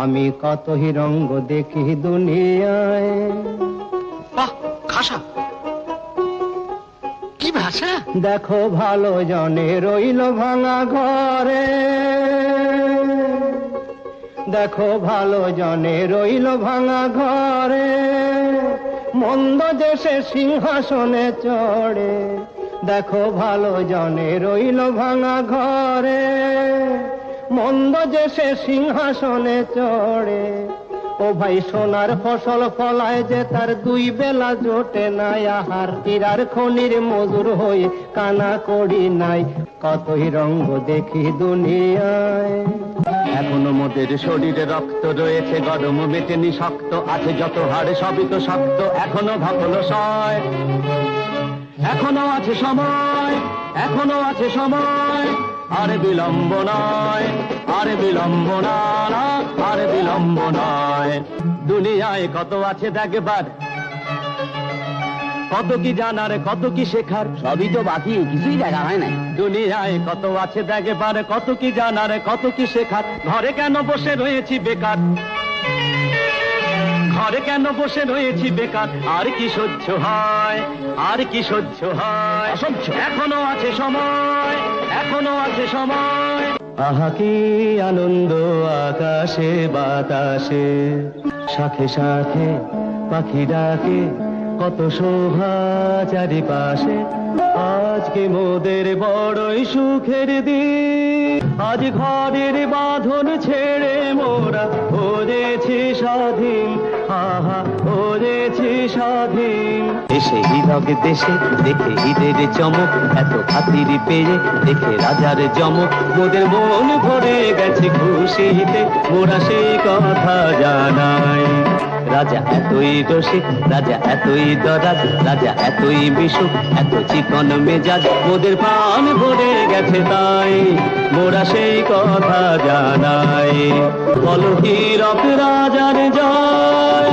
আমি কতই রঙ্গ দেখি দুনিয়ায়। বাহ, খাসা কি ভাষা! দেখো ভালো জনে রইল ভাঙা ঘরে, দেখো ভালো জনে রইল ভাঙা ঘরে, মন্দ দেশে সিংহাসনে চড়ে। দেখো ভালো জনে রইল ভাঙা ঘরে, মন্দ দেশে সিংহাসনে চড়ে। ও ভাই সোনার ফসল ফলায় যে তার দুই বেলা জোটে নাই, আহার হীরার খনির মজুর হয়ে কানা করি নাই। কতই রঙ্গ দেখি দুনিয়ায়। এখনো মোদের শরীরে রক্ত রয়েছে, গরম মেটেনি শক্ত আছে যত হাড়ে, সবই তো শক্ত এখনো ভাবলো সয়। এখনো আছে সময়, এখনো আছে সময়, আর বিলম্ব নয়, আর বিলম্ব না, আর বিলম্ব নয়। দুনিয়ায় কত আছে দেখবার, কত কি জানার, কত কি শেখার, সবই তো বাকি, কিছুই দেখা হয় নাই। দুনিয়ায় কত আছে দেখবার, কত কি জানার, কত কি শেখার। ঘরে কেন বসে রয়েছি বেকার, ঘরে কেন বসে রয়েছি বেকার। আর কি সহ্য হয়, আর কি সহ্য হয়, অসহ্য। এখনো আছে সময়, এখনো আছে সময়। আহা কি আনন্দ আকাশে বাতাসে, শাখে শাখে পাখি ডাকে, কত শোভা চারিপাশে। আজকে মোদের বড়ই সুখের দিন, আজ ঘরের বাঁধন ছেড়ে মোরা হয়েছি স্বাধীন। আহা হয়েছি স্বাধীন। দেশে হীরক দেশে দেখে হীরের চমক, এত খাতির পেয়ে দেখে রাজার জমক। মোদের মন ভরে গেছে খুশিতে, মোরা সেই কথা জানাই। রাজা এতই রসিক, রাজা এতই দরাজ, রাজা এতই মিশুক, এত চিকন মেজাজ। মোদের প্রাণ ভরে গেছে তাই মোরা সেই কথা জানাই। বলো হীরক রাজার জয়,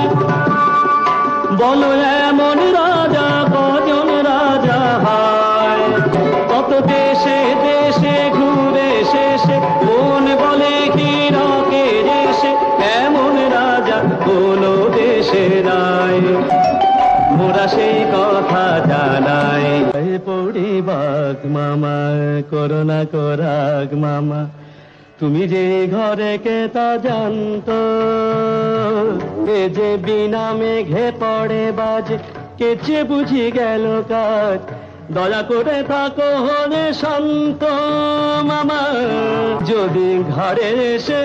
বলো এমন রাজা কজন রাজা হয়। কত দেশে দেশে ঘুরে শেষে মন বলে হীরকের এসে, এমন রাজা কোনো দেশে নাই, মোরা সেই কথা জানাই। পড়ি বাঘ মামা, করোনা করাগ মামা, তুমি যে ঘরে কে তা জানতো। এ যে বিনা মেঘে পড়ে বাজে, কেচে বুঝি গেল কাজ। দয়া করে থাকো হরে শান্ত মামা, যদি ঘরে এসে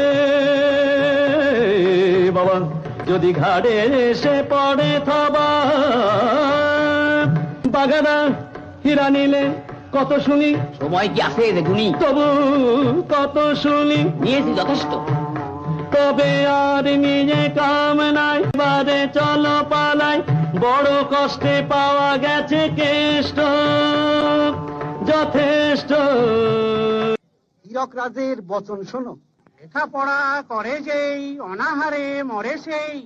বাবা, যদি ঘাড়ে এসে পড়ে থাবা। বাগানা হীরা নিলে কত শুনি, সময় কি আছে দেখুনি, তবু কত শুনি। নিয়েছি যথেষ্ট। তবে আর নিয়ে কাম নাই, বারে চলো পালাই। বড় কষ্টে পাওয়া গেছে কেষ্ট, যথেষ্ট। হীরক রাজের বচন শোনো। লেখাপড়া করে যেই অনাহারে মরে সেই,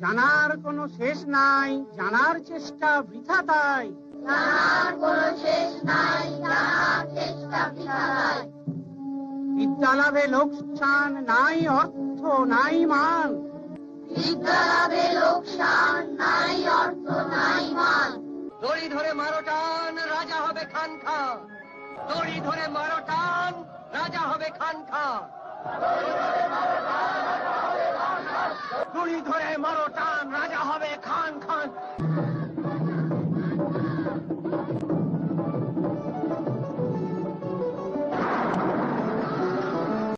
জানার কোনো শেষ নাই, জানার চেষ্টা বৃথা তাই। বিদ্যা লাভে লোকসান নাই, অর্থ নাই মান। দড়ি ধরে মারো টান, রাজা হবে খান খা। দড়ি ধরে মারো টান, রাজা হবে খান খা। দড়ি ধরে মারো টান, রাজা হবে খান খান।